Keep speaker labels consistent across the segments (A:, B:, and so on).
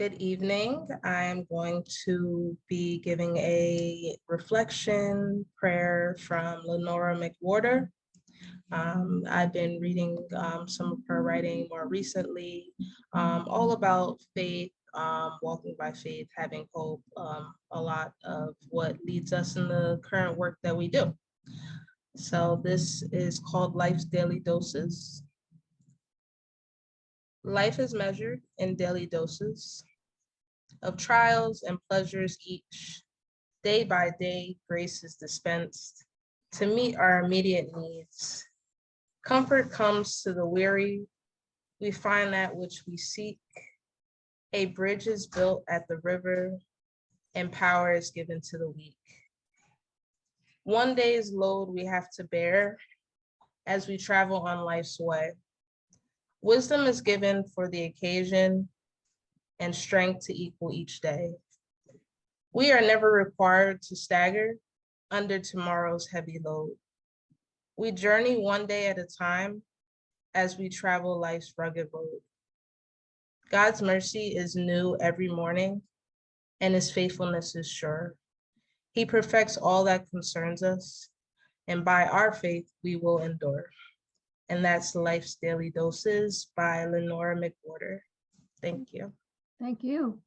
A: Good evening. I'm going to be giving a reflection prayer from Lenora McWhorter. I've been reading some of her writing more recently, all about faith, walking by faith, having hope, a lot of what leads us in the current work that we do. So this is called Life's Daily Doses. Life is measured in daily doses of trials and pleasures each. Day by day, grace is dispensed to meet our immediate needs. Comfort comes to the weary. We find that which we seek. A bridge is built at the river, and power is given to the weak. One day's load we have to bear as we travel on life's way. Wisdom is given for the occasion and strength to equal each day. We are never required to stagger under tomorrow's heavy load. We journey one day at a time as we travel life's rugged road. God's mercy is new every morning, and his faithfulness is sure. He perfects all that concerns us, and by our faith, we will endure. And that's Life's Daily Doses by Lenora McWhorter. Thank you.
B: Thank you.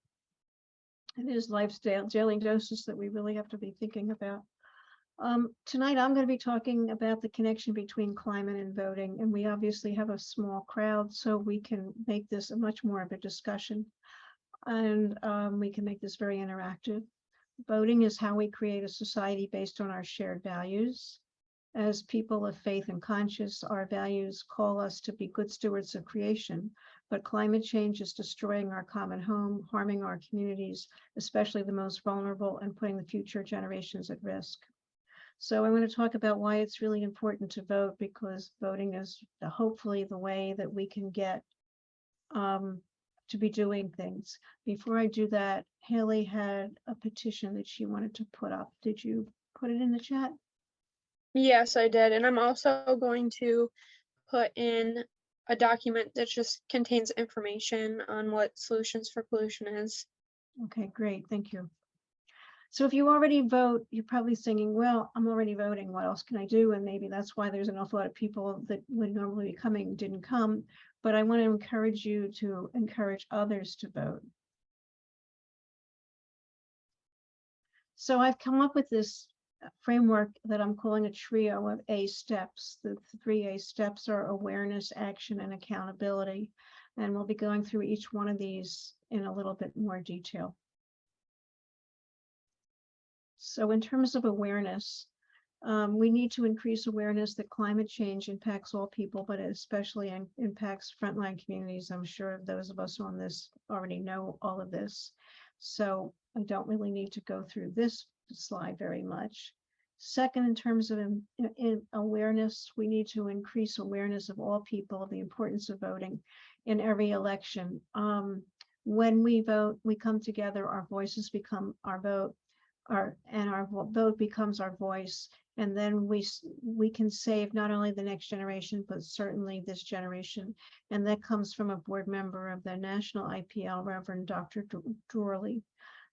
B: It is life's daily doses that we really have to be thinking about. Tonight, I'm going to be talking about the connection between climate and voting, and we obviously have a small crowd, so we can make this a much more of a discussion, and we can make this very interactive. Voting is how we create a society based on our shared values. As people of faith and conscience, our values call us to be good stewards of creation, but climate change is destroying our common home, harming our communities, especially the most vulnerable, and putting the future generations at risk. So I want to talk about why it's really important to vote, because voting is hopefully the way that we can get to be doing things. Before I do that, Haley had a petition that she wanted to put up. Did you put it in the chat?
C: Yes, I did. And I'm also going to put in a document that just contains information on what Solutions for Pollution is.
B: Okay, great. Thank you. So if you already vote, you're probably thinking, well, I'm already voting. What else can I do? And maybe that's why there's an awful lot of people that would normally be coming didn't come. But I want to encourage you to encourage others to vote. So I've come up with this framework that I'm calling a trio of A steps. The 3 A steps are awareness, action, and accountability. And we'll be going through each one of these in a little bit more detail. So in terms of awareness, we need to increase awareness that climate change impacts all people, but it especially impacts frontline communities. I'm sure those of us on this already know all of this. So I don't really need to go through this slide very much. Second, in terms of awareness, we need to increase awareness of all people of the importance of voting in every election. When we vote, we come together, our voices become our vote, our vote becomes our voice, and then we can save not only the next generation, but certainly this generation. And that comes from a board member of the National IPL, Reverend Dr. Dorley.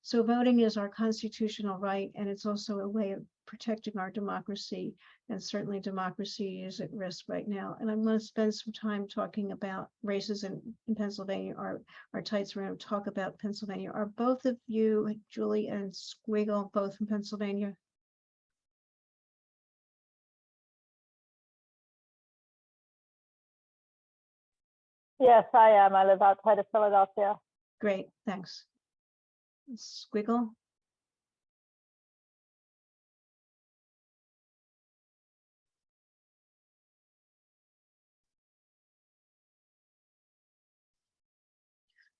B: So voting is our constitutional right, and it's also a way of protecting our democracy, and certainly democracy is at risk right now. And I'm going to spend some time talking about races in Pennsylvania. Our tights are going to talk about Pennsylvania. Are both of you, Julie and Squiggle, both from Pennsylvania?
D: Yes, I am. I live outside of Philadelphia.
B: Great, thanks. Squiggle?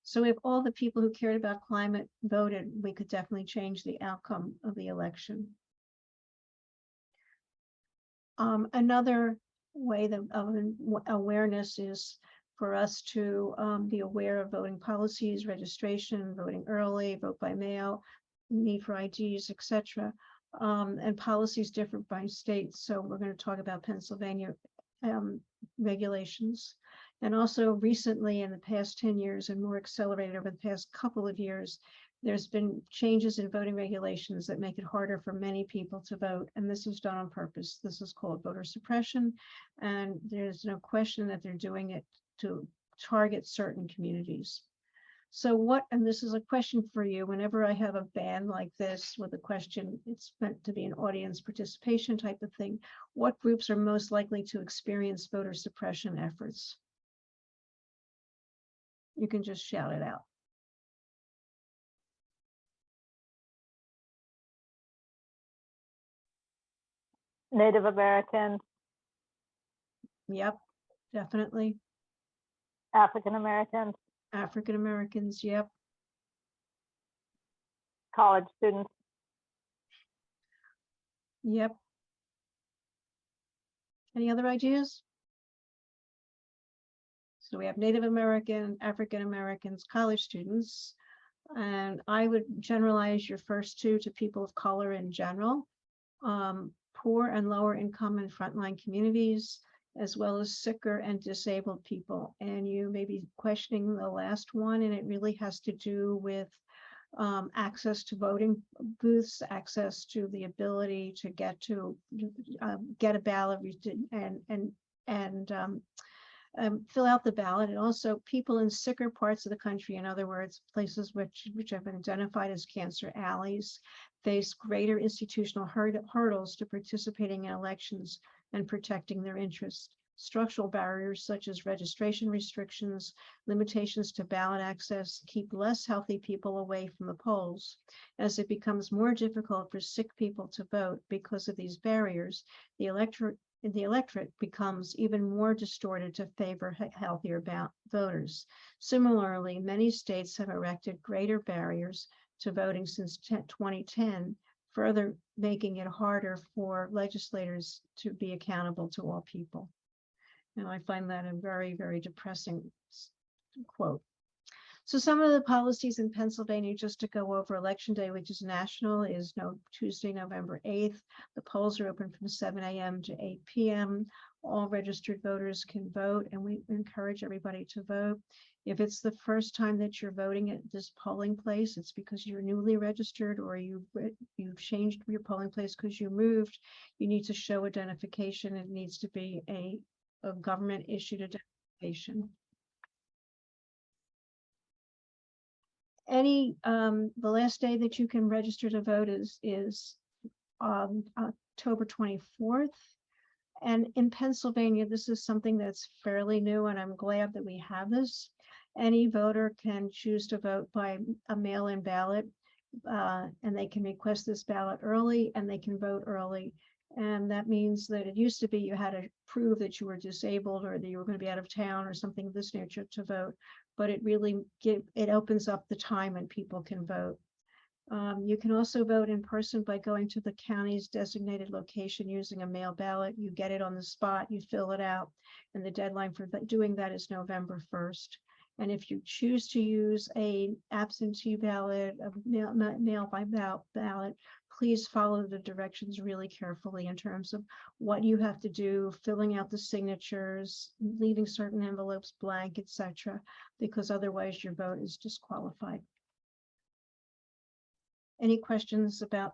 B: So if all the people who cared about climate voted, we could definitely change the outcome of the election. Another way of awareness is for us to be aware of voting policies, registration, voting early, vote by mail, need for IDs, etc. And policies differ by state. So we're going to talk about Pennsylvania regulations. And also recently in the past 10 years and more accelerated over the past couple of years, there's been changes in voting regulations that make it harder for many people to vote. And this was done on purpose. This is called voter suppression. And there's no question that they're doing it to target certain communities. So what, and this is a question for you, whenever I have a ban like this with a question, it's meant to be an audience participation type of thing. What groups are most likely to experience voter suppression efforts? You can just shout it out.
D: Native Americans,
B: Yep, definitely.
D: African Americans,
B: African Americans, yep.
D: college students,
B: Yep. Any other ideas? So we have Native American, African Americans, college students. And I would generalize your first two to people of color in general, poor and lower income and frontline communities, as well as sicker and disabled people. And you may be questioning the last one, and it really has to do with access to voting booths, access to the ability to get a ballot and fill out the ballot, and also people in sicker parts of the country, in other words, places which have been identified as cancer alleys, face greater institutional hurdles to participating in elections and protecting their interests. Structural barriers such as registration restrictions, limitations to ballot access keep less healthy people away from the polls. As it becomes more difficult for sick people to vote because of these barriers, the electorate becomes even more distorted to favor healthier voters. Similarly, many states have erected greater barriers to voting since 2010, further making it harder for legislators to be accountable to all people. And I find that a very, very depressing quote. So some of the policies in Pennsylvania, just to go over Election Day, which is national, is Tuesday, November 8th. The polls are open from 7 a.m. to 8 p.m. All registered voters can vote, and we encourage everybody to vote. If it's the first time that you're voting at this polling place, it's because you're newly registered or you've changed your polling place because you moved. You need to show identification. It needs to be a government issued identification. The last day that you can register to vote is October 24th. And in Pennsylvania, this is something that's fairly new, and I'm glad that we have this. Any voter can choose to vote by a mail-in ballot, and they can request this ballot early, and they can vote early. And that means that it used to be you had to prove that you were disabled or that you were going to be out of town or something of this nature to vote. But it really opens up the time when people can vote. You can also vote in person by going to the county's designated location using a mail ballot. You get it on the spot, you fill it out, and the deadline for doing that is November 1st. And if you choose to use an absentee ballot, a mail by ballot, please follow the directions really carefully in terms of what you have to do, filling out the signatures, leaving certain envelopes blank, etc., because otherwise your vote is disqualified. Any questions about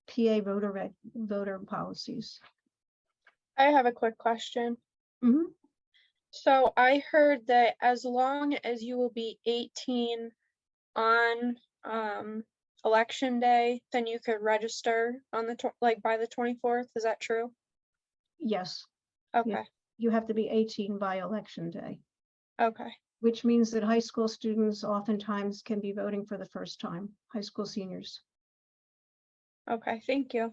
B: PA voter policies?
C: I have a quick question.
B: Mm-hmm.
C: So I heard that as long as you will be 18 on election day, then you could register on the by the 24th. Is that true?
B: Yes.
C: Okay.
B: You have to be 18 by election day.
C: Okay.
B: Which means that high school students oftentimes can be voting for the first time, high school seniors.
C: Okay, thank you.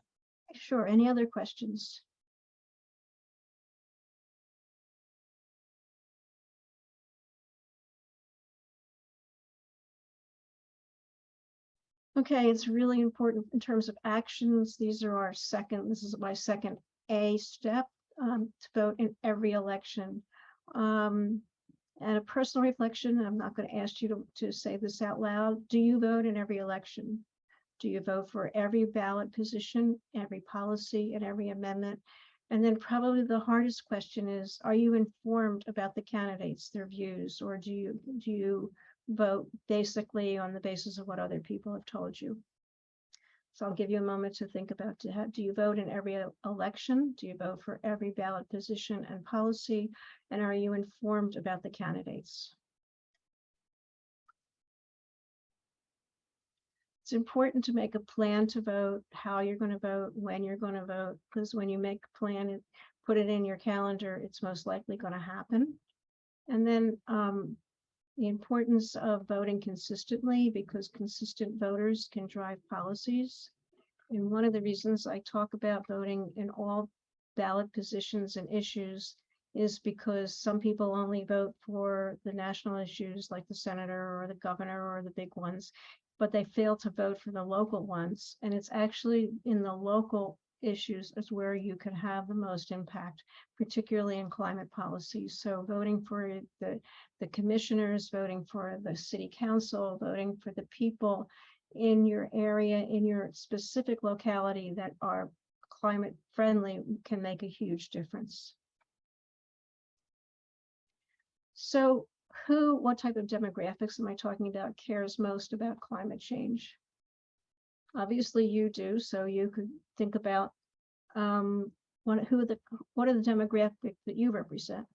B: Sure, any other questions? Okay, it's really important in terms of actions. This is my second A step to vote in every election. And a personal reflection, I'm not going to ask you to say this out loud. Do you vote in every election? Do you vote for every ballot position, every policy, and every amendment? And then probably the hardest question is, are you informed about the candidates, their views, or do you vote basically on the basis of what other people have told you? So I'll give you a moment to think about, do you vote in every election? Do you vote for every ballot position and policy? And are you informed about the candidates? It's important to make a plan to vote, how you're going to vote, when you're going to vote, because when you make a plan and put it in your calendar, it's most likely going to happen. And then the importance of voting consistently, because consistent voters can drive policies. And one of the reasons I talk about voting in all ballot positions and issues is because some people only vote for the national issues like the senator or the governor or the big ones, but they fail to vote for the local ones. And it's actually in the local issues is where you can have the most impact, particularly in climate policy. So voting for the commissioners, voting for the city council, voting for the people in your area, in your specific locality that are climate friendly can make a huge difference. So what type of demographics am I talking about cares most about climate change? Obviously you do, so you could think about what are the demographics that you represent?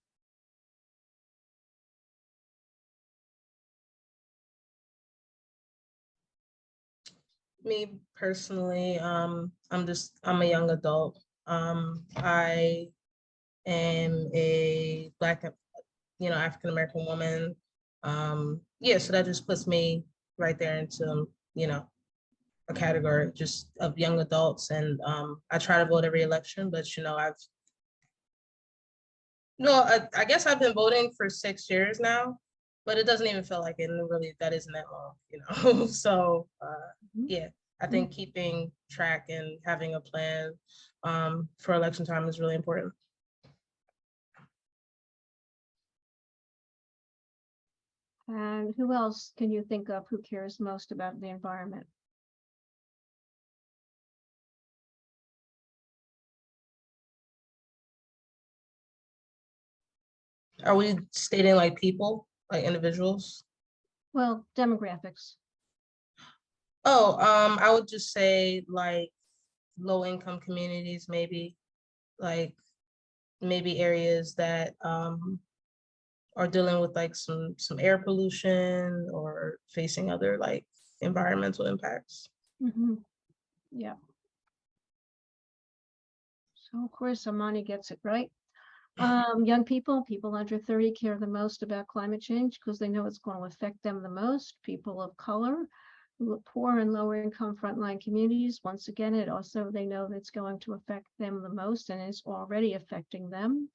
A: Me personally, I'm a young adult. I am a Black, African American woman. Yeah, so that just puts me right there into, a category just of young adults. And I try to vote every election, but I guess I've been voting for 6 years now, but it doesn't even feel like it. And really, that isn't that long, So yeah, I think keeping track and having a plan for election time is really important.
B: And who else can you think of who cares most about the environment?
A: Are we stating like people, like individuals?
B: Well, demographics.
A: Oh, I would just say like low income communities, maybe areas that are dealing with like some air pollution or facing other like environmental impacts.
B: Yeah. So of course, Amani gets it right. Young people under 30 care the most about climate change because they know it's going to affect them the most. People of color, poor and lower income frontline communities. Once again, they know that it's going to affect them the most and is already affecting them.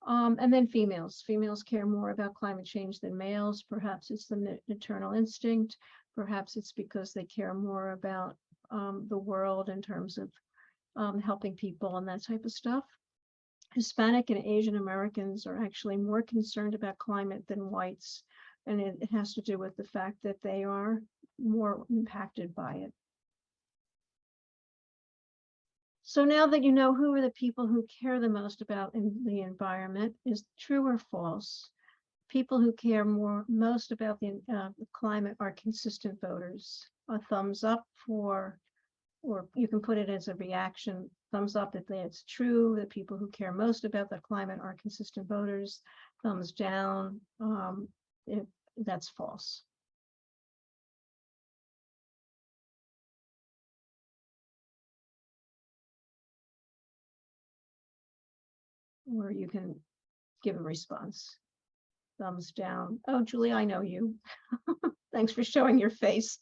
B: And then females care more about climate change than males. Perhaps it's the maternal instinct. Perhaps it's because they care more about the world in terms of helping people and that type of stuff. Hispanic and Asian Americans are actually more concerned about climate than whites. And it has to do with the fact that they are more impacted by it. So now that you know who are the people who care the most about the environment, is true or false? People who care most about the climate are consistent voters. A thumbs up for, or you can put it as a reaction, thumbs up if it's true, that people who care most about the climate are consistent voters, thumbs down if that's false. Or you can give a response. Thumbs down. Oh, Julie, I know you. Thanks for showing your face.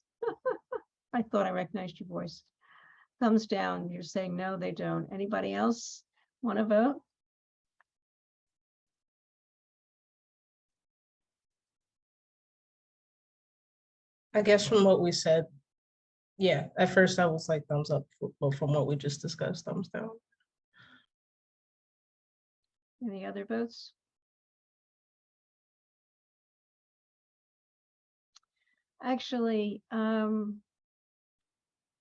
B: I thought I recognized your voice. Thumbs down, you're saying no, they don't. Anybody else want to vote?
A: I guess from what we said, yeah, at first I was like thumbs up, but from what we just discussed, thumbs down.
B: Any other votes? Actually,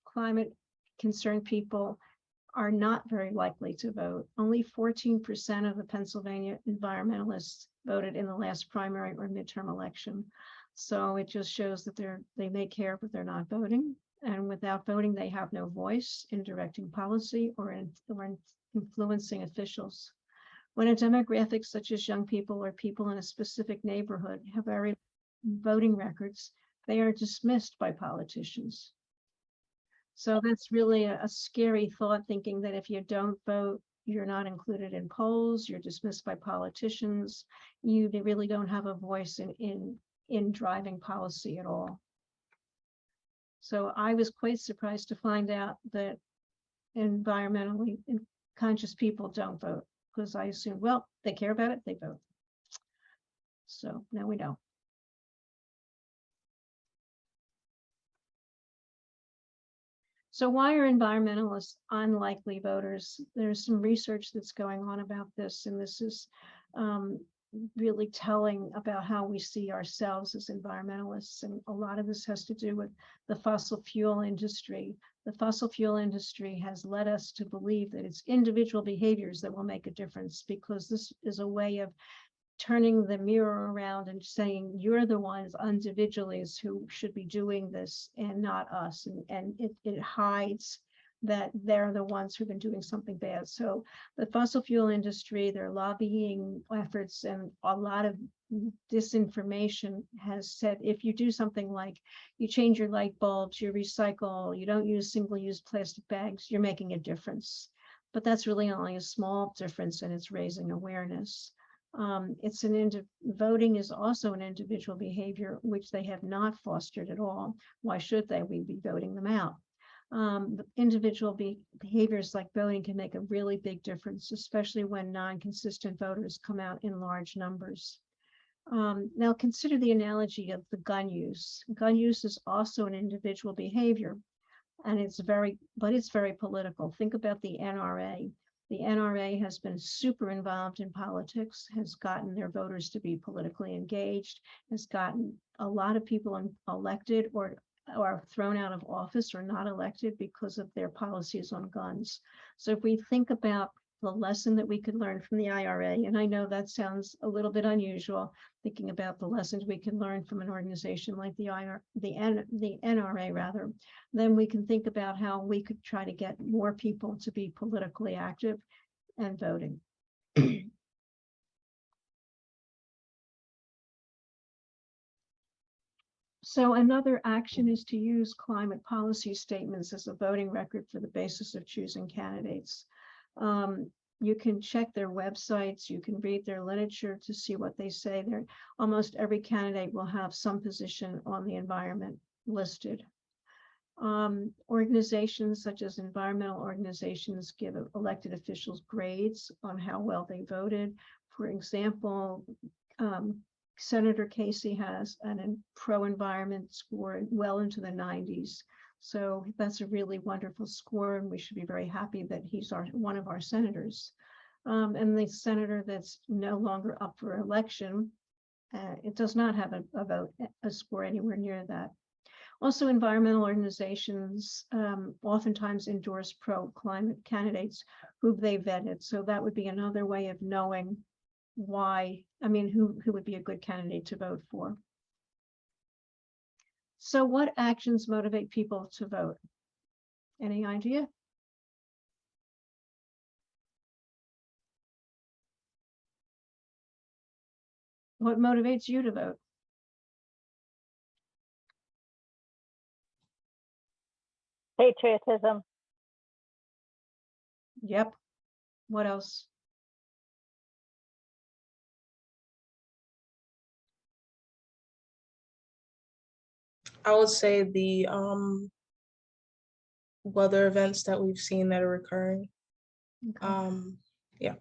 B: climate concerned people are not very likely to vote. Only 14% of the Pennsylvania environmentalists voted in the last primary or midterm election. So it just shows that they may care, but they're not voting. And without voting, they have no voice in directing policy or in influencing officials. When a demographic such as young people or people in a specific neighborhood have very voting records, they are dismissed by politicians. So that's really a scary thought, thinking that if you don't vote, you're not included in polls, you're dismissed by politicians, you really don't have a voice in driving policy at all. So I was quite surprised to find out that environmentally conscious people don't vote, because I assumed, well, they care about it, they vote. So now we know. So why are environmentalists unlikely voters? There's some research that's going on about this, and this is really telling about how we see ourselves as environmentalists. And a lot of this has to do with the fossil fuel industry. The fossil fuel industry has led us to believe that it's individual behaviors that will make a difference, because this is a way of turning the mirror around and saying you're the ones individually who should be doing this and not us, and it hides that they're the ones who've been doing something bad. So the fossil fuel industry, their lobbying efforts, and a lot of disinformation has said if you do something like you change your light bulbs, you recycle, you don't use single-use plastic bags, you're making a difference. But that's really only a small difference, and it's raising awareness. Voting is also an individual behavior, which they have not fostered at all. Why should they? We'd be voting them out. Individual behaviors like voting can make a really big difference, especially when non-consistent voters come out in large numbers. Now consider the analogy of the gun use. Gun use is also an individual behavior, and it's very political. Think about the NRA. The NRA has been super involved in politics, has gotten their voters to be politically engaged, has gotten a lot of people elected or thrown out of office or not elected because of their policies on guns. So if we think about the lesson that we could learn from the IRA, and I know that sounds a little bit unusual, thinking about the lessons we can learn from an organization like the NRA rather, then we can think about how we could try to get more people to be politically active and voting. So another action is to use climate policy statements as a voting record for the basis of choosing candidates. You can check their websites, you can read their literature to see what they say. Almost every candidate will have some position on the environment listed. Organizations such as environmental organizations give elected officials grades on how well they voted. For example, Senator Casey has a pro-environment score well into the 90s. So that's a really wonderful score, and we should be very happy that he's one of our senators. And the senator that's no longer up for election, it does not have a score anywhere near that. Also, environmental organizations oftentimes endorse pro-climate candidates who they vetted. So that would be another way of knowing who would be a good candidate to vote for. So what actions motivate people to vote? Any idea? What motivates you to vote?
D: Patriotism.
B: Yep. What else?
A: I would say the weather events that we've seen that are occurring.
B: Okay.
A: Yeah.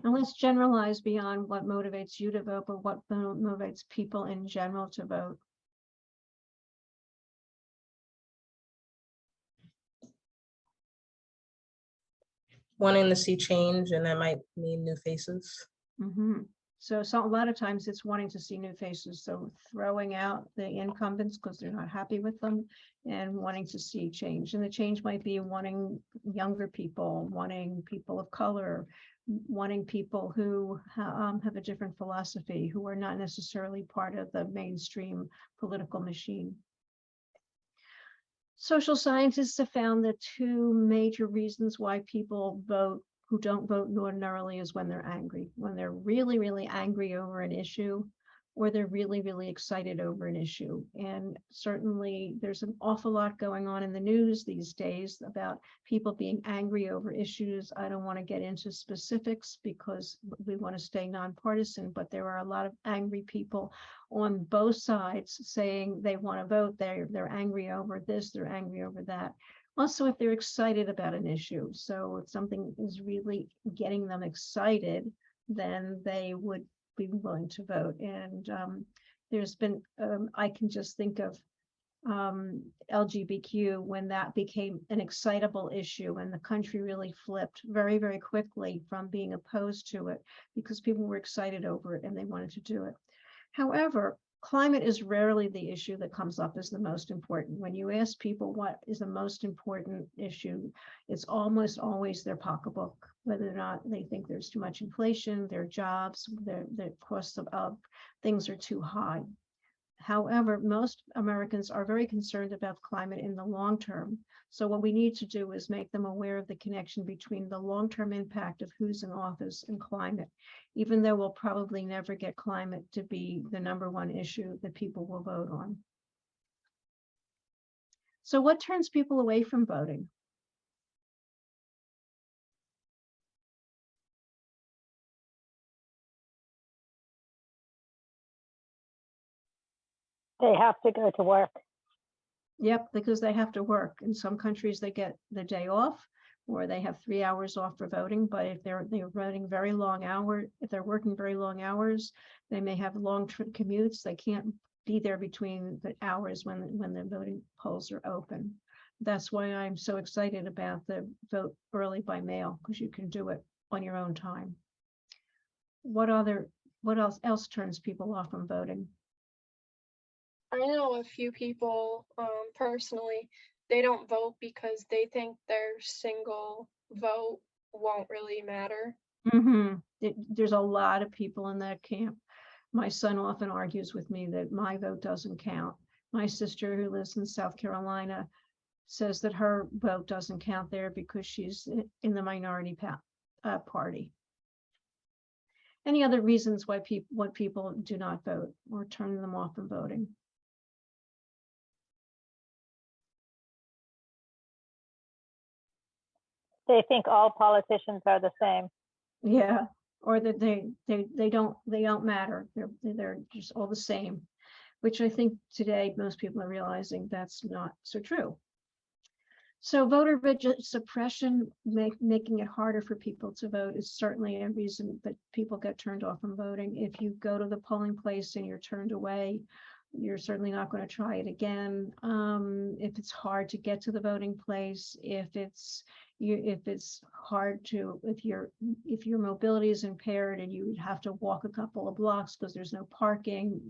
B: Now let's generalize beyond what motivates you to vote, but what motivates people in general to vote.
A: Wanting to see change, and that might mean new faces.
B: Mm-hmm. So a lot of times it's wanting to see new faces. So throwing out the incumbents because they're not happy with them and wanting to see change. And the change might be wanting younger people, wanting people of color, wanting people who have a different philosophy, who are not necessarily part of the mainstream political machine. Social scientists have found that two major reasons why people vote who don't vote ordinarily is when they're angry, when they're really, really angry over an issue, or they're really, really excited over an issue. And certainly there's an awful lot going on in the news these days about people being angry over issues. I don't want to get into specifics because we want to stay nonpartisan, but there are a lot of angry people on both sides saying they want to vote. They're angry over this, they're angry over that. Also, if they're excited about an issue. So if something is really getting them excited, then they would be willing to vote. And there's been, I can just think of LGBTQ when that became an excitable issue and the country really flipped very, very quickly from being opposed to it because people were excited over it and they wanted to do it. However, climate is rarely the issue that comes up as the most important. When you ask people what is the most important issue, it's almost always their pocketbook, whether or not they think there's too much inflation, their jobs, the costs of things are too high. However, most Americans are very concerned about climate in the long term. So what we need to do is make them aware of the connection between the long-term impact of who's in office and climate, even though we'll probably never get climate to be the #1 issue that people will vote on. So what turns people away from voting?
D: They have to go to work.
B: Yep, because they have to work. In some countries, they get the day off, or they have 3 hours off for voting. But if they're voting very long hours, if they're working very long hours, they may have long commutes. They can't be there between the hours when the voting polls are open. That's why I'm so excited about the vote early by mail, because you can do it on your own time. What else turns people off from voting?
C: I know a few people, personally, they don't vote because they think their single vote won't really matter.
B: There's a lot of people in that camp. My son often argues with me that my vote doesn't count. My sister, who lives in South Carolina, says that her vote doesn't count there because she's in the minority party. Any other reasons why people do not vote or turn them off from voting?
D: They think all politicians are the same.
B: Yeah, or that they don't matter. They're just all the same, which I think today most people are realizing that's not so true. So voter suppression, making it harder for people to vote, is certainly a reason that people get turned off from voting. If you go to the polling place and you're turned away, you're certainly not going to try it again. If it's hard to get to the voting place, if your mobility is impaired and you have to walk a couple of blocks because there's no parking,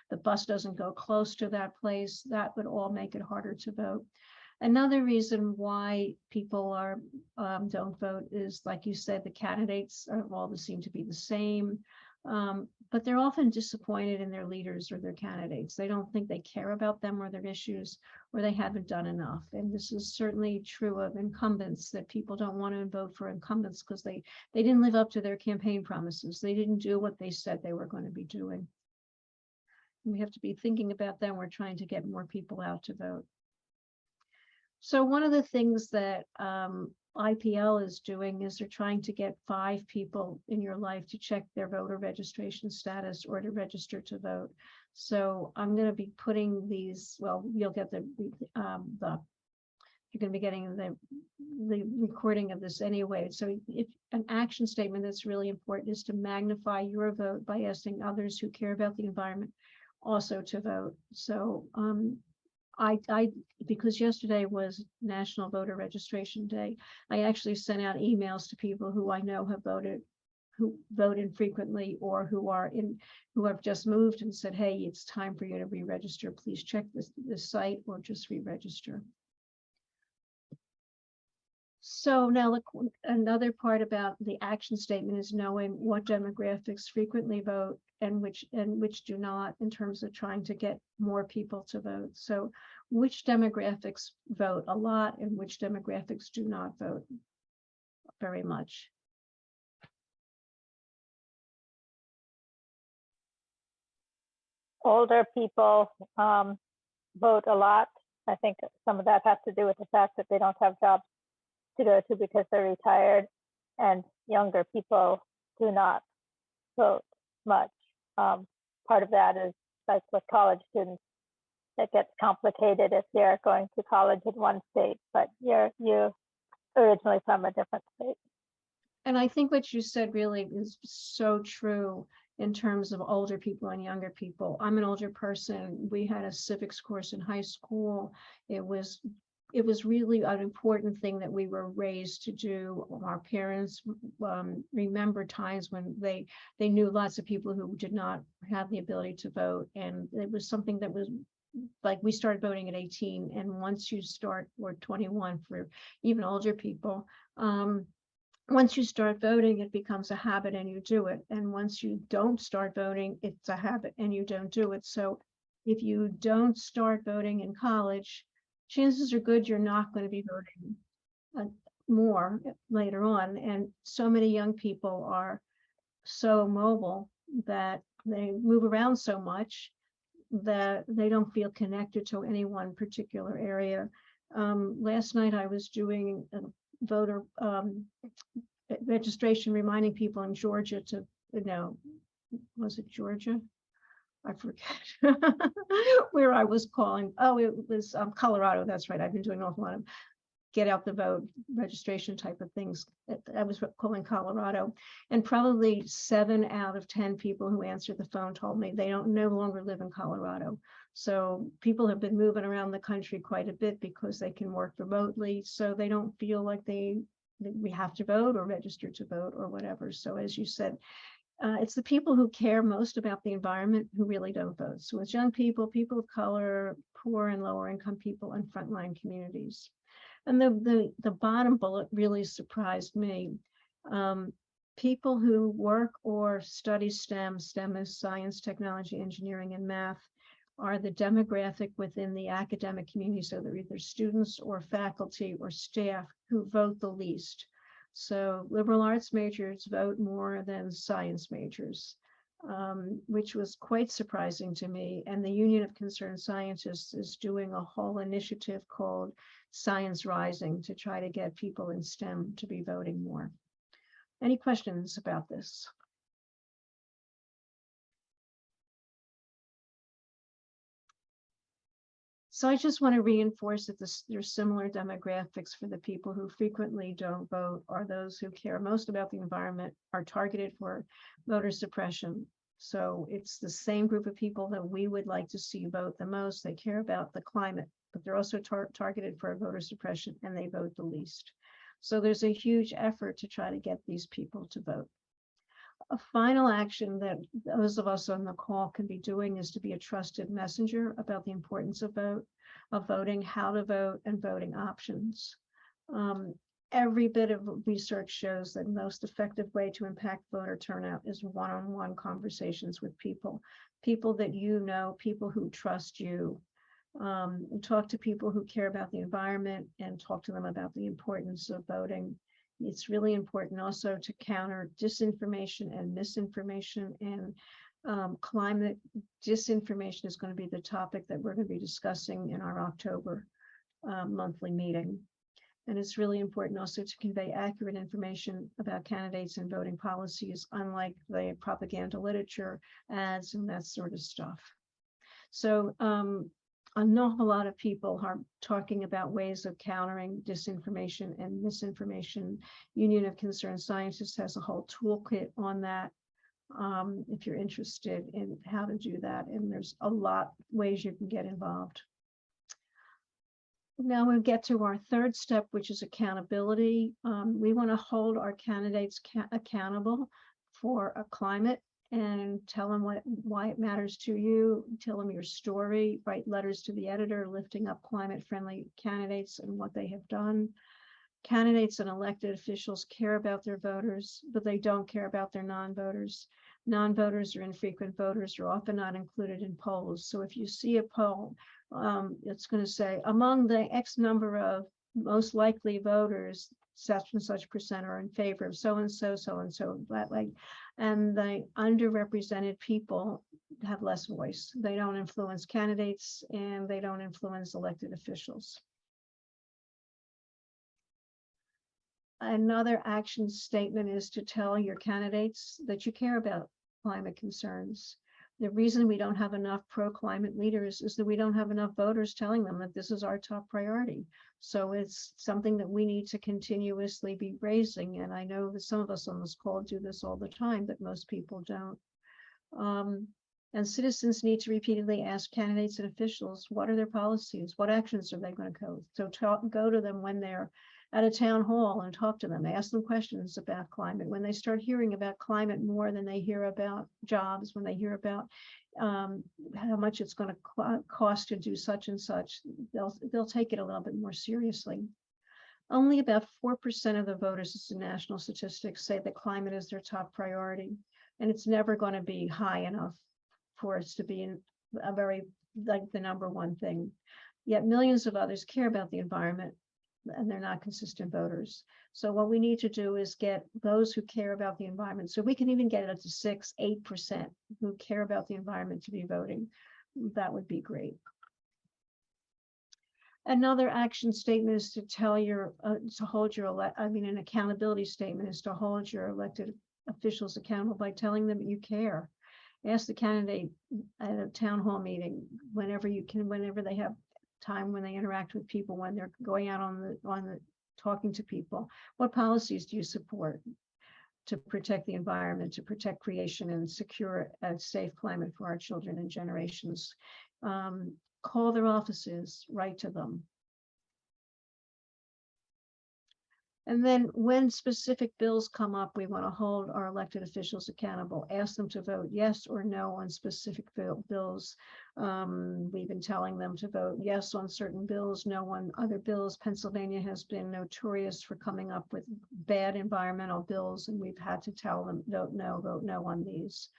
B: the bus doesn't go close to that place, that would all make it harder to vote. Another reason why people don't vote is, like you said, the candidates all seem to be the same. But they're often disappointed in their leaders or their candidates. They don't think they care about them or their issues, or they haven't done enough. And this is certainly true of incumbents, that people don't want to vote for incumbents because they didn't live up to their campaign promises. They didn't do what they said they were going to be doing. And we have to be thinking about them. We're trying to get more people out to vote. So one of the things that IPL is doing is they're trying to get 5 people in your life to check their voter registration status or to register to vote. So I'm going to be putting these, well, you'll get you're going to be getting the recording of this anyway. So if an action statement that's really important is to magnify your vote by asking others who care about the environment also to vote. So because yesterday was National Voter Registration Day, I actually sent out emails to people who I know have voted, who vote infrequently or who have just moved and said, hey, it's time for you to re-register. Please check this site or just re-register. So now look, another part about the action statement is knowing what demographics frequently vote and which do not, in terms of trying to get more people to vote. So which demographics vote a lot and which demographics do not vote very much.
D: Older people vote a lot. I think some of that has to do with the fact that they don't have jobs to go to because they're retired, and younger people do not vote much. Part of that is like with college students, it gets complicated if they're going to college in one state, but you're originally from a different state.
B: And I think what you said really is so true in terms of older people and younger people. I'm an older person. We had a civics course in high school. It was really an important thing that we were raised to do. Our parents remember times when they knew lots of people who did not have the ability to vote. And it was something that was like, we started voting at 18. And once you start, or 21 for even older people, once you start voting, it becomes a habit and you do it. And once you don't start voting, it's a habit and you don't do it. So if you don't start voting in college, chances are good you're not going to be voting more later on. And so many young people are so mobile that they move around so much that they don't feel connected to any one particular area. Last night I was doing a voter registration, reminding people in Georgia to, was it Georgia? I forget where I was calling. Oh, it was Colorado. That's right. I've been doing an awful lot of get out the vote registration type of things. I was calling Colorado, and probably 7 out of 10 people who answered the phone told me they don't no longer live in Colorado. So people have been moving around the country quite a bit because they can work remotely. So they don't feel like we have to vote or register to vote or whatever. So as you said, it's the people who care most about the environment who really don't vote. So it's young people, people of color, poor and lower income people, and frontline communities. And the bottom bullet really surprised me. People who work or study STEM, STEM is science, technology, engineering, and math, are the demographic within the academic community. So they're either students or faculty or staff who vote the least. So liberal arts majors vote more than science majors, which was quite surprising to me. And the Union of Concerned Scientists is doing a whole initiative called Science Rising to try to get people in STEM to be voting more. Any questions about this? So I just want to reinforce that there's similar demographics for the people who frequently don't vote, or those who care most about the environment, are targeted for voter suppression. So it's the same group of people that we would like to see vote the most. They care about the climate, but they're also targeted for voter suppression, and they vote the least. So there's a huge effort to try to get these people to vote. A final action that those of us on the call can be doing is to be a trusted messenger about the importance of voting, how to vote, and voting options. Every bit of research shows that the most effective way to impact voter turnout is one-on-one conversations with people that you know, people who trust you. Talk to people who care about the environment and talk to them about the importance of voting. It's really important also to counter disinformation and misinformation, and climate disinformation is going to be the topic that we're going to be discussing in our October monthly meeting. And it's really important also to convey accurate information about candidates and voting policies, unlike the propaganda literature, ads, and that sort of stuff. So an awful lot of people are talking about ways of countering disinformation and misinformation. Union of Concerned Scientists has a whole toolkit on that, if you're interested in how to do that. And there's a lot of ways you can get involved. Now we'll get to our third step, which is accountability. We want to hold our candidates accountable for a climate and tell them why it matters to you, tell them your story, write letters to the editor lifting up climate-friendly candidates and what they have done. Candidates and elected officials care about their voters, but they don't care about their non-voters. Non-voters or infrequent voters are often not included in polls. So if you see a poll, it's going to say among the X number of most likely voters, such and such percent are in favor of so and so, that like, and the underrepresented people have less voice. They don't influence candidates and they don't influence elected officials. Another action statement is to tell your candidates that you care about climate concerns. The reason we don't have enough pro-climate leaders is that we don't have enough voters telling them that this is our top priority. So it's something that we need to continuously be raising. And I know that some of us on this call do this all the time, but most people don't. And citizens need to repeatedly ask candidates and officials, what are their policies? What actions are they going to go? So go to them when they're at a town hall and talk to them, ask them questions about climate. When they start hearing about climate more than they hear about jobs, when they hear about how much it's going to cost to do such and such, they'll take it a little bit more seriously. Only about 4% of the voters, as the national statistics, say that climate is their top priority, and it's never going to be high enough for us to be in a very, like, the number one thing. Yet millions of others care about the environment, and they're not consistent voters. So what we need to do is get those who care about the environment. So we can even get it up to 6-8% who care about the environment to be voting. That would be great. Another action statement is to tell your, to hold your, an accountability statement is to hold your elected officials accountable by telling them you care. Ask the candidate at a town hall meeting, whenever you can, whenever they have time, when they interact with people, when they're going out on the talking to people, what policies do you support to protect the environment, to protect creation and secure a safe climate for our children and generations? Call their offices, write to them. And then when specific bills come up, we want to hold our elected officials accountable, ask them to vote yes or no on specific bills. We've been telling them to vote yes on certain bills, no on other bills. Pennsylvania has been notorious for coming up with bad environmental bills, and we've had to tell them vote no on these.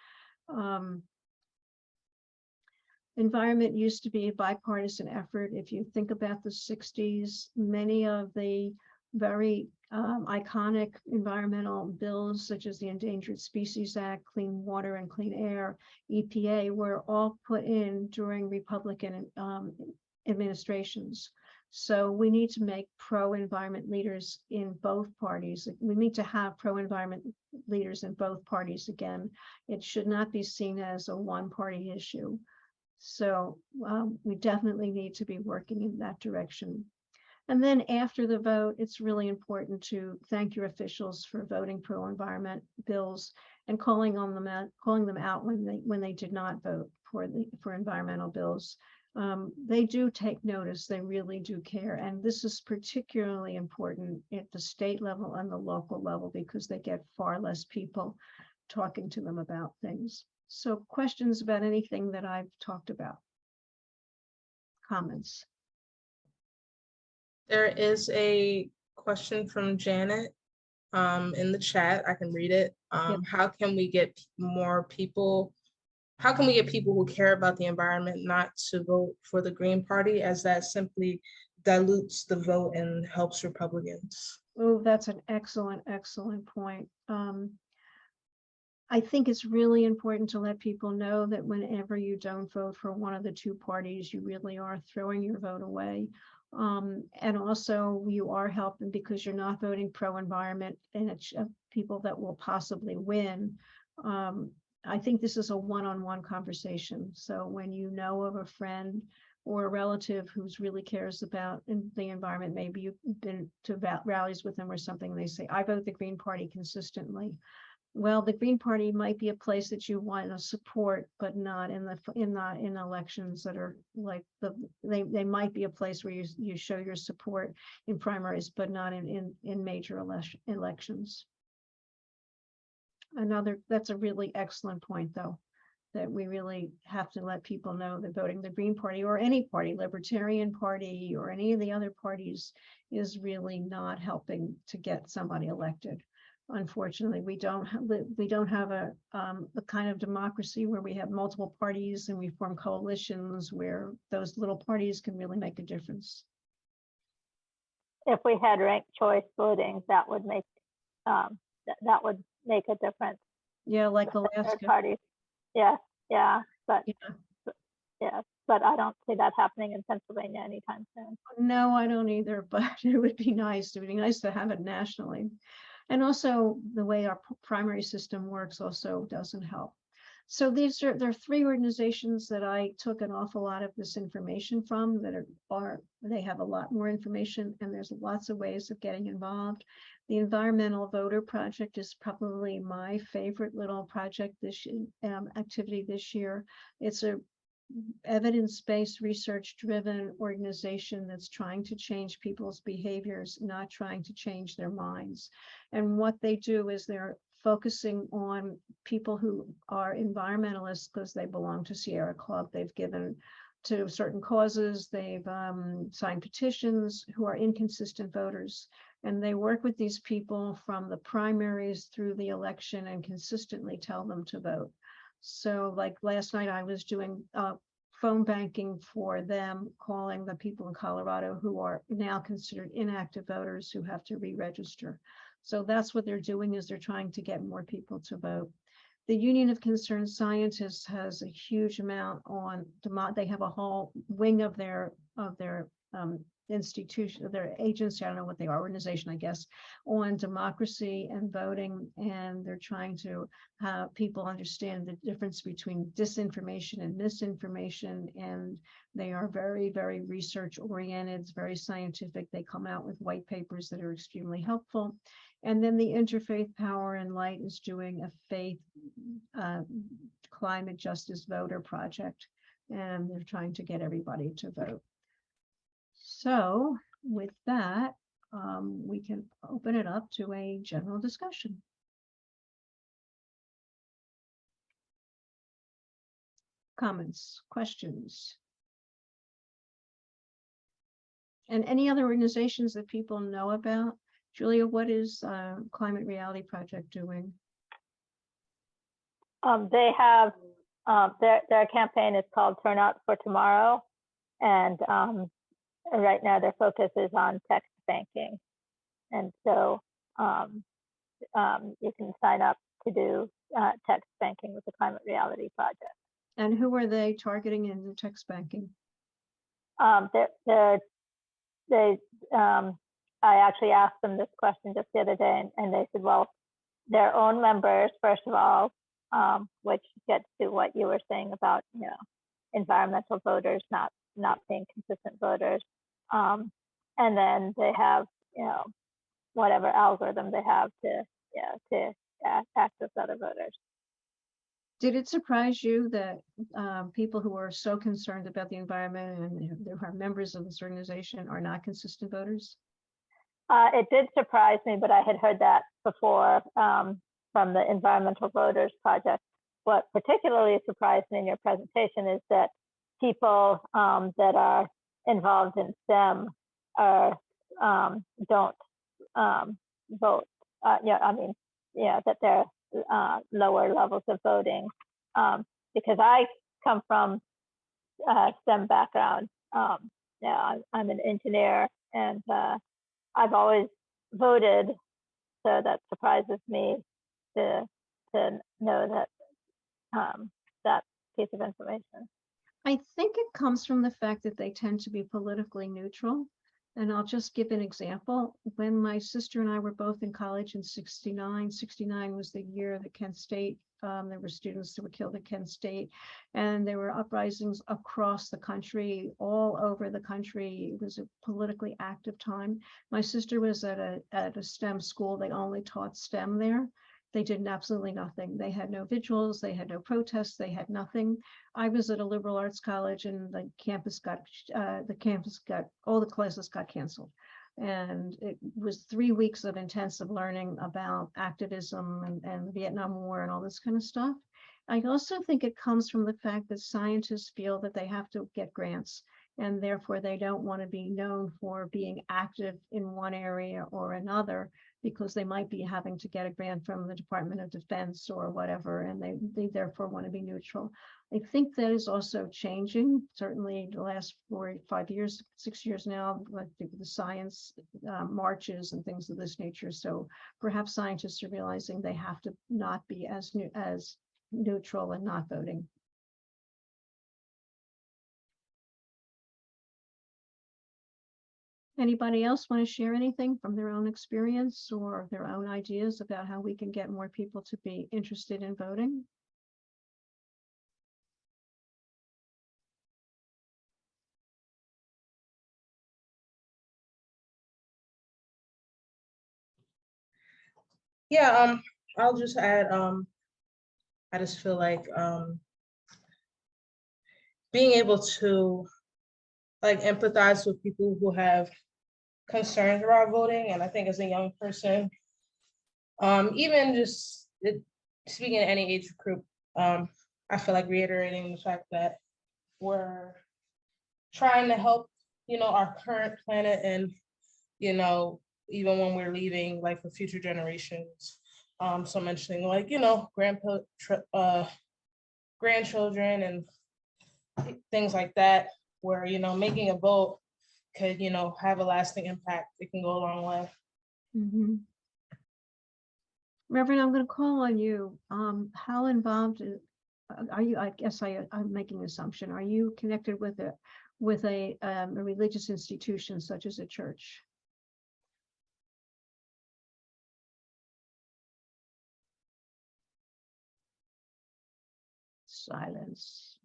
B: Environment used to be a bipartisan effort. If you think about the 60s, many of the very iconic environmental bills, such as the Endangered Species Act, Clean Water and Clean Air, EPA, were all put in during Republican administrations. So we need to make pro-environment leaders in both parties. We need to have pro-environment leaders in both parties again. It should not be seen as a one-party issue. So we definitely need to be working in that direction. And then after the vote, it's really important to thank your officials for voting pro-environment bills and calling them out when they did not vote for environmental bills. They do take notice. They really do care, and this is particularly important at the state level and the local level because they get far less people talking to them about things. So, questions about anything that I've talked about? Comments?
A: There is a question from Janet in the chat. I can read it.
B: Yep.
A: How can we get more people? How can we get people who care about the environment not to vote for the Green Party, as that simply dilutes the vote and helps Republicans?
B: Oh, that's an excellent, excellent point. I think it's really important to let people know that whenever you don't vote for one of the two parties, you really are throwing your vote away. And also you are helping because you're not voting pro-environment and it's people that will possibly win. I think this is a one-on-one conversation. So when you know of a friend or a relative who's really cares about the environment, maybe you've been to rallies with them or something, they say, I vote the Green Party consistently. Well, the Green Party might be a place that you want to support, but not in elections that are like they might be a place where you show your support in primaries, but not in major elections. That's a really excellent point, though, that we really have to let people know that voting the Green Party or any party, Libertarian Party or any of the other parties, is really not helping to get somebody elected. Unfortunately, we don't have a kind of democracy where we have multiple parties and we form coalitions where those little parties can really make a difference.
D: If we had ranked choice voting, that would make that would make a difference.
B: Yeah, like
D: With the third
B: Alaska.
D: parties. Yeah, but
B: Yeah.
D: but I don't see that happening in Pennsylvania anytime soon.
B: No, I don't either, but it would be nice. It would be nice to have it nationally. And also the way our primary system works also doesn't help. So there are three organizations that I took an awful lot of this information from that they have a lot more information, and there's lots of ways of getting involved. The Environmental Voter Project is probably my favorite little project this activity this year. It's a evidence-based, research-driven organization that's trying to change people's behaviors, not trying to change their minds. And what they do is they're focusing on people who are environmentalists because they belong to Sierra Club. They've given to certain causes, they've signed petitions, who are inconsistent voters. And they work with these people from the primaries through the election and consistently tell them to vote. So like last night I was doing phone banking for them, calling the people in Colorado who are now considered inactive voters who have to re-register. So that's what they're doing, is they're trying to get more people to vote. The Union of Concerned Scientists has a huge amount on, they have a whole wing of their institution, their agency, I don't know what they are, organization, I guess, on democracy and voting. And they're trying to have people understand the difference between disinformation and misinformation. And they are very, very research oriented, very scientific. They come out with white papers that are extremely helpful. And then the Interfaith Power and Light is doing a faith climate justice voter project. And they're trying to get everybody to vote. So with that, we can open it up to a general discussion. Comments, questions? And any other organizations that people know about? Julia, what is Climate Reality Project doing?
D: They have their campaign is called Turn Out for Tomorrow, and right now their focus is on text banking, and so you can sign up to do text banking with the Climate Reality Project.
B: And who are they targeting in the text banking?
D: I actually asked them this question just the other day, and they said, well, their own members, first of all, which gets to what you were saying about, environmental voters not being consistent voters. And then they have, whatever algorithm they have to access other voters.
B: Did it surprise you that people who are so concerned about the environment and who are members of this organization are not consistent voters?
D: It did surprise me, but I had heard that before from the Environmental Voters Project. What particularly surprised me in your presentation is that people that are involved in STEM don't vote. That they're lower levels of voting, because I come from a STEM background. I'm an engineer, and I've always voted, so that surprises me to know that piece of information.
B: I think it comes from the fact that they tend to be politically neutral. And I'll just give an example. When my sister and I were both in college in 69 was the year that Kent State, there were students that were killed at Kent State, and there were uprisings across the country, all over the country. It was a politically active time. My sister was at a STEM school. They only taught STEM there. They did absolutely nothing. They had no vigils, they had no protests, they had nothing. I was at a liberal arts college, and all the classes got canceled. And it was 3 weeks of intensive learning about activism and the Vietnam War and all this kind of stuff. I also think it comes from the fact that scientists feel that they have to get grants, and therefore they don't want to be known for being active in one area or another, because they might be having to get a grant from the Department of Defense or whatever, and they therefore want to be neutral. I think that is also changing, certainly the last 4 or 5 years, 6 years now, like the science marches and things of this nature. So perhaps scientists are realizing they have to not be as neutral and not voting. Anybody else want to share anything from their own experience or their own ideas about how we can get more people to be interested in voting?
A: Yeah, I'll just add, I just feel like being able to like empathize with people who have concerns about voting. And I think as a young person, even just speaking in any age group, I feel like reiterating the fact that we're trying to help, our current planet, and, even when we're leaving, like for future generations. So mentioning like, grandchildren and things like that, where, making a vote could, have a lasting impact. It can go a long way.
B: Mm-hmm. Reverend, I'm going to call on you. How involved are you? I guess I'm making an assumption. Are you connected with a religious institution such as a church? Silence.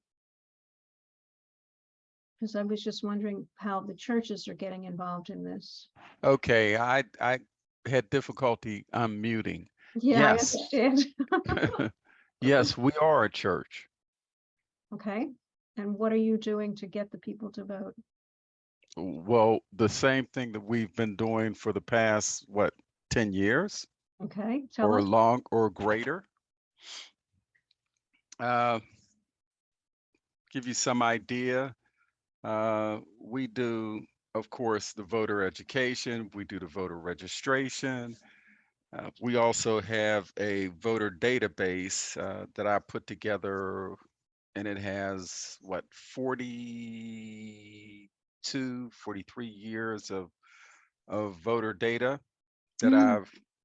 B: Because I was just wondering how the churches are getting involved in this.
E: Okay, I had difficulty unmuting.
B: Yeah,
E: Yes.
B: I understand.
E: Yes, we are a church.
B: Okay. And what are you doing to get the people to vote?
E: Well, the same thing that we've been doing for the past, 10 years?
B: Okay, tell
E: or
B: us.
E: long or greater. Give you some idea. We do, of course, the voter education. We do the voter registration. We also have a voter database that I put together, and it has 43 years of voter data that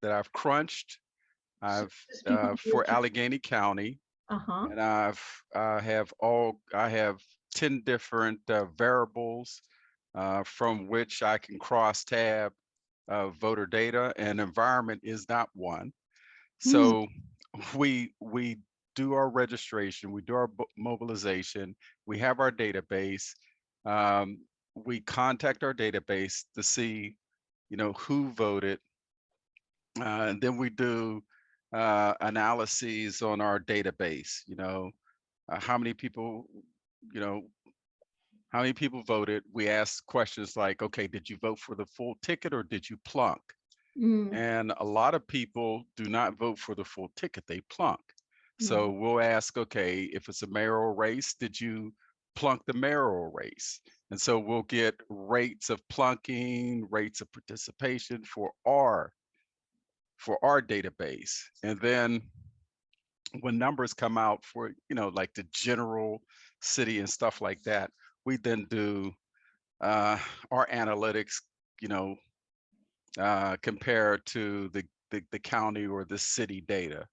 E: I've crunched. I've for Allegheny County, and I have 10 different variables from which I can cross tab voter data, and environment is not one. So we do our registration, we do our mobilization, we have our database. We contact our database to see, who voted. And then we do analyses on our database, how many people, how many people voted. We ask questions like, okay, did you vote for the full ticket or did you plunk? And a lot of people do not vote for the full ticket, they plunk. So we'll ask, okay, if it's a mayoral race, did you plunk the mayoral race? And so we'll get rates of plunking, rates of participation for our database. And then when numbers come out for, like the general city and stuff like that, we then do our analytics, compared to the county or the city data.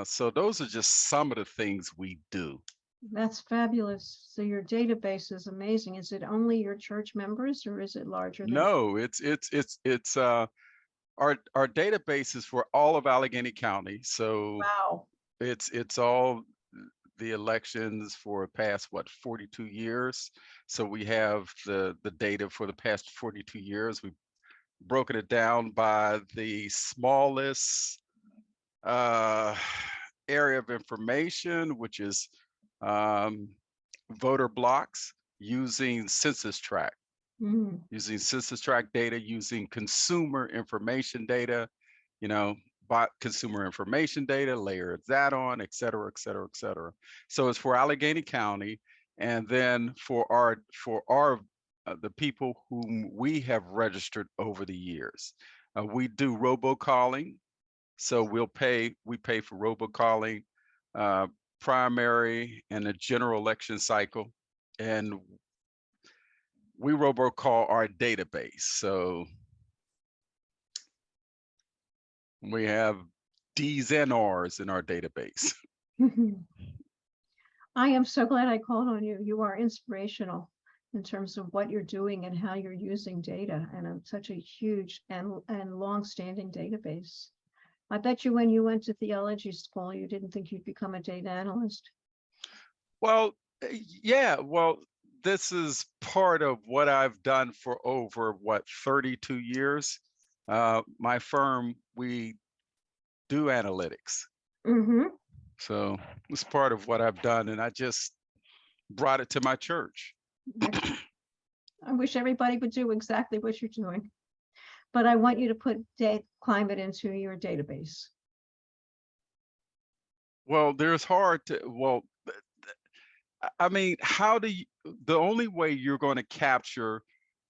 E: So those are just some of the things we do.
B: That's fabulous. So your database is amazing. Is it only your church members, or is it larger than?
E: No, it's our database is for all of Allegheny County. So
B: wow,
E: it's all the elections for the past 42 years. So we have the data for the past 42 years. We've broken it down by the smallest area of information, which is voter blocks, using census tract.
B: Mhm.
E: using census tract data, using consumer information data, you know, bought consumer information data, layer that on, et cetera, et cetera, et cetera. So it's for Allegheny County. And then for our the people whom we have registered over the years, we do robocalling. So we pay for robocalling, uh, primary and a general election cycle. And we robocall our database. So we have D's and R's in our database.
B: I am so glad I called on you. You are inspirational in terms of what you're doing and how you're using data, and such a huge and long-standing database. I bet you when you went to theology school, you didn't think you'd become a data analyst.
E: Well, yeah, well, this is part of what I've done for over 32 years. My firm, we do analytics.
B: Mm-hmm.
E: So it's part of what I've done, and I just brought it to my church.
B: I wish everybody would do exactly what you're doing, but I want you to put climate into your database.
E: Well, I mean, how do you, the only way you're going to capture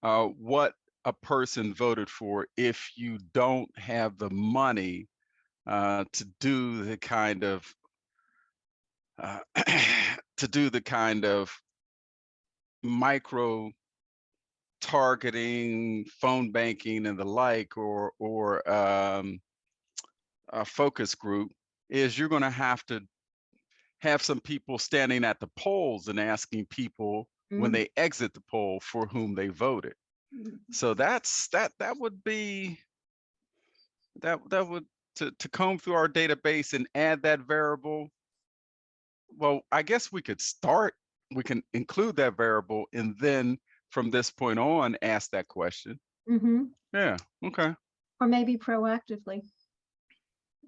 E: what a person voted for if you don't have the money to do the kind of to do the kind of micro targeting, phone banking, and the like, or a focus group, is you're going to have some people standing at the polls and asking people when they exit the poll for whom they voted. So that would be that would to comb through our database and add that variable. Well, I guess we can include that variable, and then from this point on ask that question.
B: Mm-hmm.
E: Yeah, okay.
B: Or maybe proactively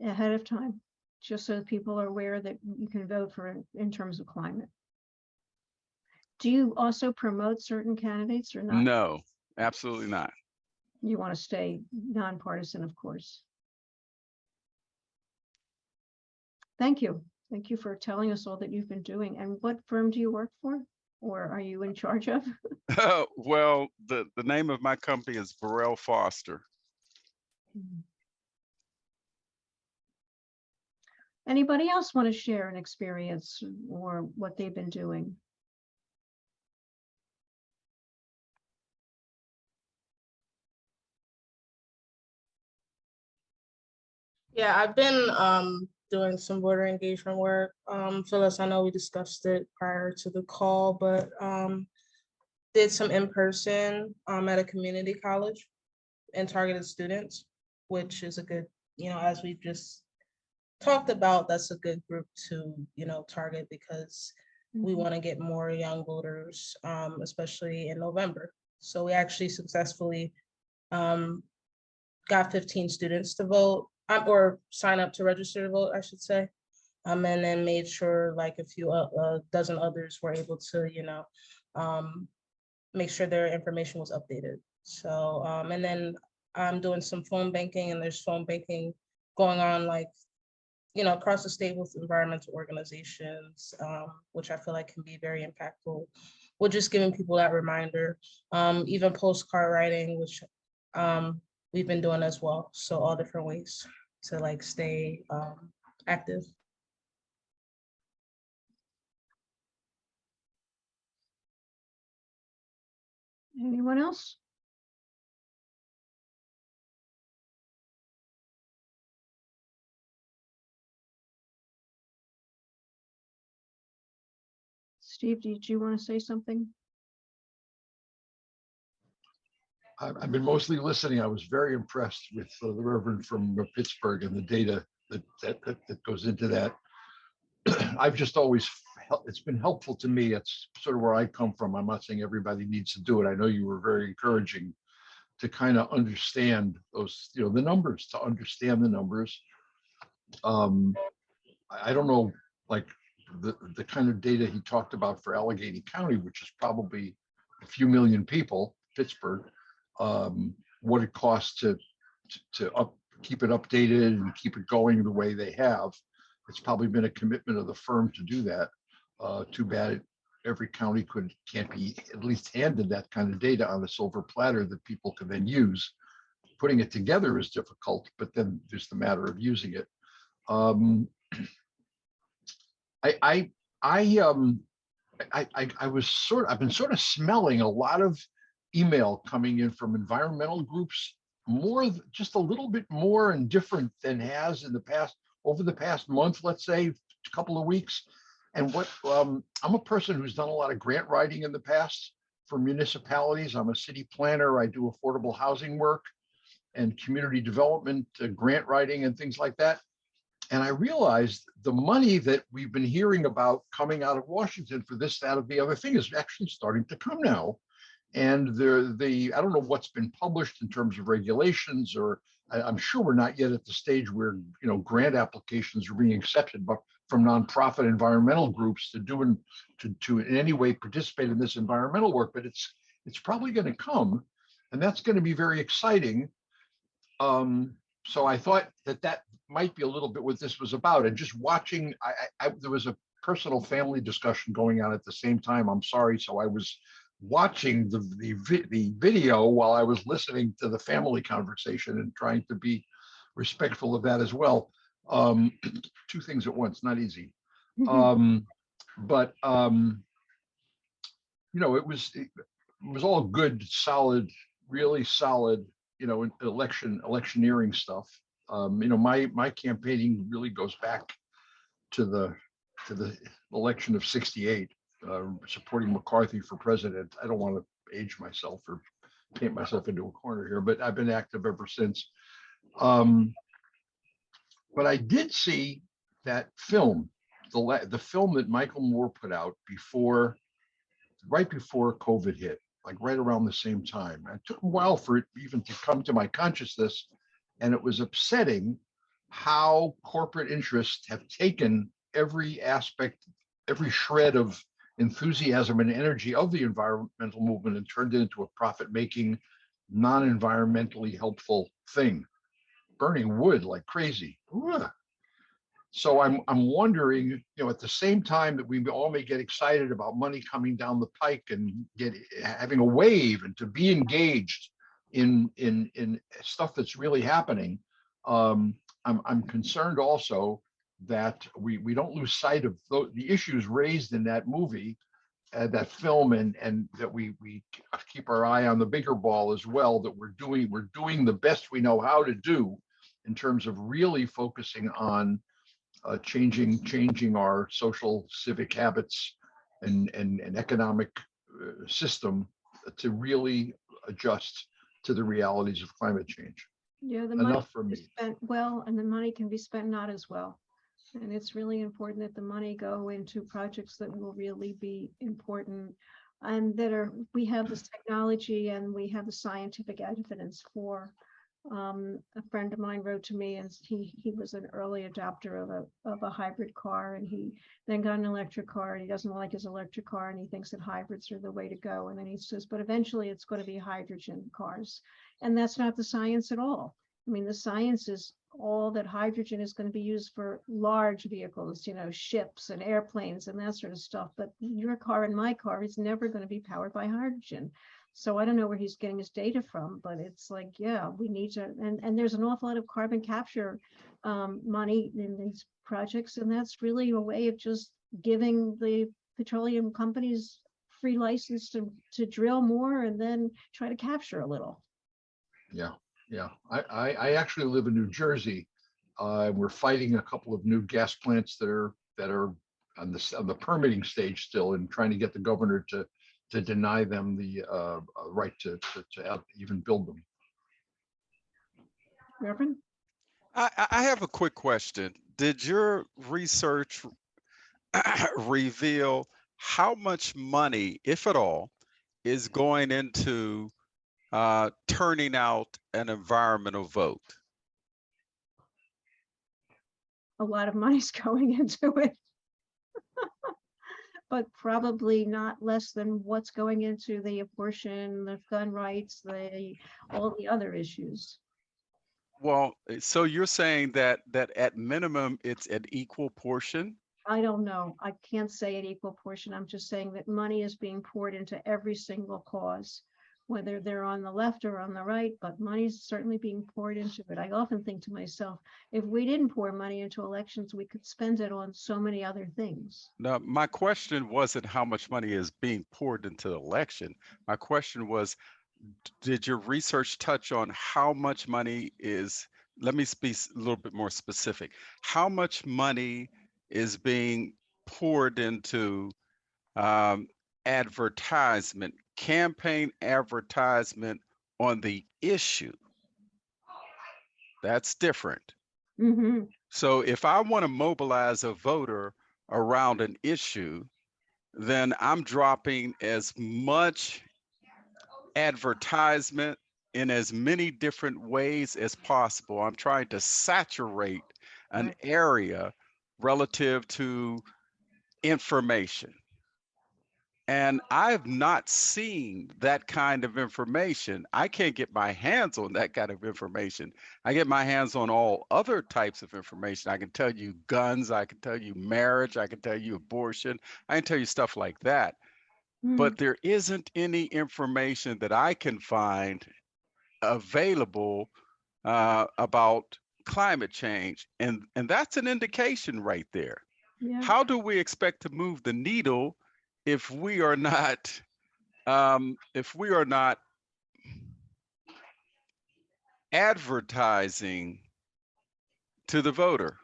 B: ahead of time, just so that people are aware that you can vote for in terms of climate. Do you also promote certain candidates or not?
E: No, absolutely not.
B: You want to stay nonpartisan, of course. Thank you. Thank you for telling us all that you've been doing. And what firm do you work for, or are you in charge of?
E: Well, the name of my company is Burrell Foster.
B: Anybody else want to share an experience or what they've been doing?
A: Yeah, I've been doing some voter engagement work. Phyllis, I know we discussed it prior to the call, but did some in-person at a community college and targeted students, which is a good, as we just talked about, that's a good group to, target, because we want to get more young voters, especially in November. So we actually successfully got 15 students to vote, or sign up to register to vote, I should say. And then made sure like a few dozen others were able to, make sure their information was updated. So, and then I'm doing some phone banking, and there's phone banking going on like, across the state with environmental organizations, which I feel like can be very impactful. We're just giving people that reminder, even postcard writing, which we've been doing as well. So all different ways to like stay active.
B: Anyone else? Steve, did you want to say something?
F: I've been mostly listening. I was very impressed with the Reverend from Pittsburgh and the data that goes into that. I've just always felt it's been helpful to me. It's sort of where I come from. I'm not saying everybody needs to do it. I know you were very encouraging to kind of understand those, the numbers, to understand the numbers. I don't know, like the kind of data he talked about for Allegheny County, which is probably a few million people. Pittsburgh, what it costs to keep it updated and keep it going the way they have. It's probably been a commitment of the firm to do that. Too bad every county can't be at least handed that kind of data on a silver platter that people can then use. Putting it together is difficult, but then there's the matter of using it. I've been sort of smelling a lot of email coming in from environmental groups, just a little bit more and different than has in the past, over the past month, let's say, a couple of weeks. And I'm a person who's done a lot of grant writing in the past for municipalities. I'm a city planner. I do affordable housing work and community development, grant writing and things like that. And I realized the money that we've been hearing about coming out of Washington for this, that, or the other thing is actually starting to come now. And I don't know what's been published in terms of regulations, or I'm sure we're not yet at the stage where, grant applications are being accepted, but from nonprofit environmental groups to in any way participate in this environmental work. But it's probably going to come, and that's going to be very exciting. So I thought that might be a little bit what this was about. And just watching, there was a personal family discussion going on at the same time. I'm sorry. So I was watching the video while I was listening to the family conversation and trying to be respectful of that as well. Two things at once, not easy. But it was all good, solid, really solid, electioneering stuff. My campaigning really goes back to the election of '68, supporting McCarthy for president. I don't want to age myself or paint myself into a corner here, but I've been active ever since. But I did see that film, the film that Michael Moore put out right before COVID hit, like right around the same time. It took a while for it even to come to my consciousness, and it was upsetting how corporate interests have taken every aspect, every shred of enthusiasm and energy of the environmental movement and turned it into a profit-making, non-environmentally helpful thing, burning wood like crazy. Ugh. So I'm wondering, at the same time that we all may get excited about money coming down the pike and having a wave and to be engaged in stuff that's really happening, I'm concerned also that we don't lose sight of the issues raised in that movie, that film, and that we keep our eye on the bigger ball as well, that we're doing the best we know how to do in terms of really focusing on changing our social civic habits and economic system to really adjust to the realities of climate change.
B: Yeah, the money
F: Enough from me.
B: spent well, and the money can be spent not as well. And it's really important that the money go into projects that will really be important and we have this technology and we have the scientific evidence for. A friend of mine wrote to me, and he was an early adopter of a hybrid car, and he then got an electric car, and he doesn't like his electric car, and he thinks that hybrids are the way to go. And then he says, but eventually it's going to be hydrogen cars, and that's not the science at all. I mean, the science is all that hydrogen is going to be used for large vehicles, ships and airplanes and that sort of stuff. But your car and my car is never going to be powered by hydrogen. So I don't know where he's getting his data from, but it's like, yeah, we need to, and there's an awful lot of carbon capture money in these projects. And that's really a way of just giving the petroleum companies free license to drill more and then try to capture a little.
F: Yeah. I actually live in New Jersey. We're fighting a couple of new gas plants that are on the permitting stage still, and trying to get the governor to deny them the right to even build them.
B: Reverend?
E: I have a quick question. Did your research reveal how much money, if at all, is going into turning out an environmental vote?
B: A lot of money's going into it. but probably not less than what's going into the abortion, the gun rights, all the other issues.
E: Well, so you're saying that at minimum, it's an equal portion?
B: I don't know. I can't say an equal portion. I'm just saying that money is being poured into every single cause, whether they're on the left or on the right, but money is certainly being poured into it. I often think to myself, if we didn't pour money into elections, we could spend it on so many other things.
E: Now, my question wasn't how much money is being poured into the election. My question was, did your research touch on how much money is, let me be a little bit more specific. How much money is being poured into advertisement, campaign advertisement on the issue? That's different.
B: Mm-hmm.
E: So if I want to mobilize a voter around an issue, then I'm dropping as much advertisement in as many different ways as possible. I'm trying to saturate an
B: Right.
E: area relative to information. And I've not seen that kind of information. I can't get my hands on that kind of information. I get my hands on all other types of information. I can tell you guns, I can tell you marriage, I can tell you abortion, I can tell you stuff like that. But there isn't any information that I can find available about climate change. And that's an indication right there.
B: Yeah.
E: How do we expect to move the needle if we are not advertising to the voter?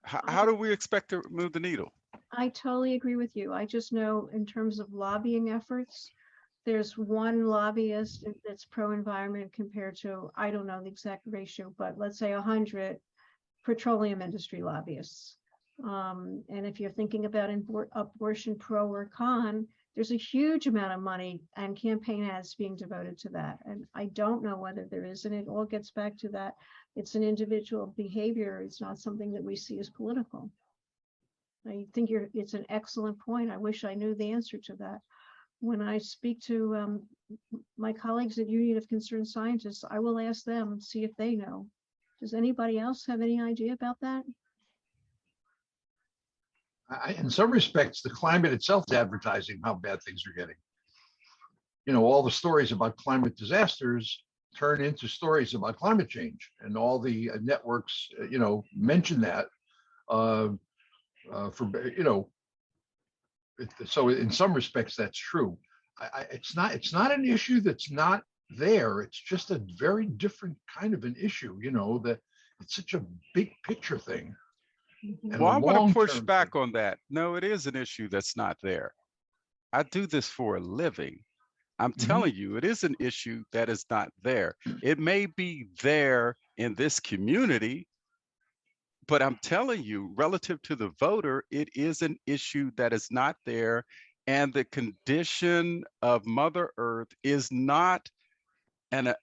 E: How do we expect to move the needle?
B: I totally agree with you. I just know in terms of lobbying efforts, there's one lobbyist that's pro-environment compared to, I don't know the exact ratio, but let's say 100 petroleum industry lobbyists. And if you're thinking about abortion pro or con, there's a huge amount of money and campaign ads being devoted to that. And I don't know whether there is, and it all gets back to that. It's an individual behavior. It's not something that we see as political. I think it's an excellent point. I wish I knew the answer to that. When I speak to my colleagues at Union of Concerned Scientists, I will ask them and see if they know. Does anybody else have any idea about that?
F: In some respects, the climate itself is advertising how bad things are getting. You know, all the stories about climate disasters turn into stories about climate change, and all the networks, you know, mention that. So in some respects, that's true. It's not an issue that's not there. It's just a very different kind of an issue. You know, that it's such a big picture thing.
E: Well, I want to push back on that. No, it is an issue that's not there. I do this for a living. I'm telling you, it is an issue that is not there. It may be there in this community, but I'm telling you, relative to the voter, it is an issue that is not there. And the condition of Mother Earth is not an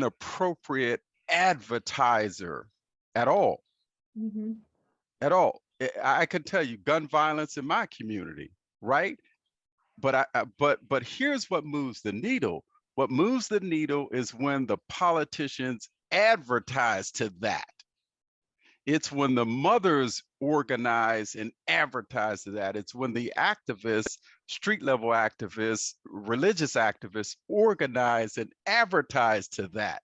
E: appropriate advertiser at all. At all. I can tell you gun violence in my community, right? But here's what moves the needle. What moves the needle is when the politicians advertise to that. It's when the mothers organize and advertise to that. It's when the activists, street level activists, religious activists organize and advertise to that.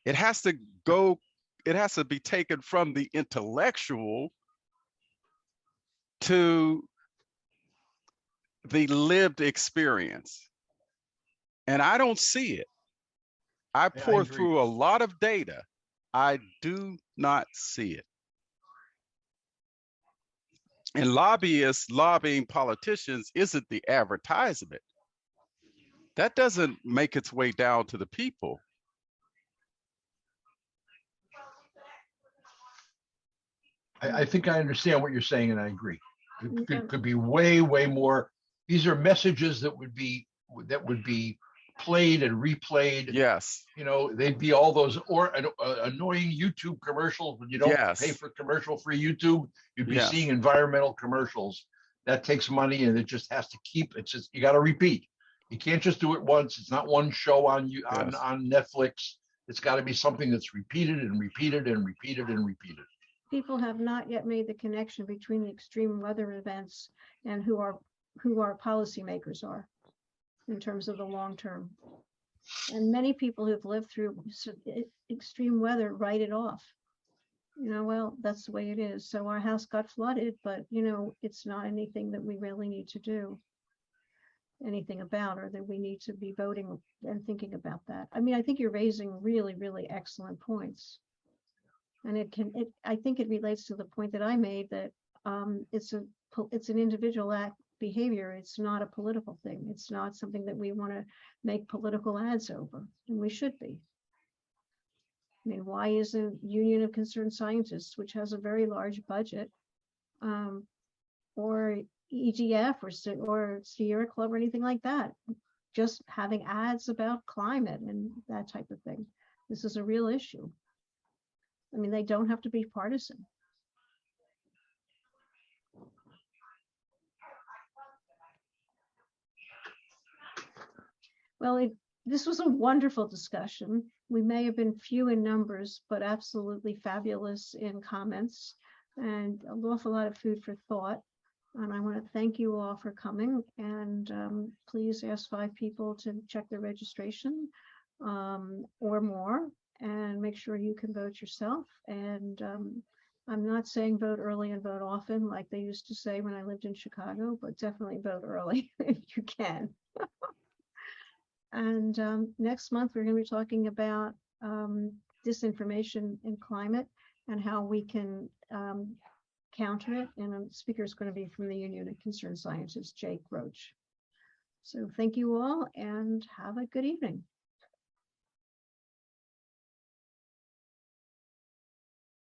E: It has to go, it has to be taken from the intellectual to the lived experience. And I don't see it. I pour through a lot of data. I do not see it. And lobbyists lobbying politicians isn't the advertisement. That doesn't make its way down to the people.
F: I think I understand what you're saying, and I agree. It could be way, way more. These are messages that would be played and replayed.
E: Yes.
F: You know, they'd be all those annoying YouTube commercials when you don't pay for commercial-free YouTube. You'd be seeing environmental commercials that takes money and it just has to keep, it's just, you got to repeat. You can't just do it once. It's not one show on you
E: Yes.
F: on Netflix. It's got to be something that's repeated and repeated and repeated and repeated.
B: People have not yet made the connection between the extreme weather events and who our policymakers are in terms of the long term. And many people who've lived through extreme weather write it off. You know, well, that's the way it is. So our house got flooded, but you know, it's not anything that we really need to do anything about, or that we need to be voting and thinking about that. I mean, I think you're raising really, really excellent points. And I think it relates to the point that I made that it's an individual act behavior. It's not a political thing. It's not something that we want to make political ads over, and we should be. I mean, why isn't Union of Concerned Scientists, which has a very large budget, or EGF or Sierra Club or anything like that, just having ads about climate and that type of thing? This is a real issue. I mean, they don't have to be partisan. Well, this was a wonderful discussion. We may have been few in numbers, but absolutely fabulous in comments and an awful lot of food for thought. And I want to thank you all for coming, and please ask 5 people to check their registration or more, and make sure you can vote yourself. And I'm not saying vote early and vote often like they used to say when I lived in Chicago, but definitely vote early if you can. And next month, we're going to be talking about disinformation in climate and how we can counter it. And a speaker is going to be from the Union of Concerned Scientists, Jake Roach. So thank you all and have a good evening.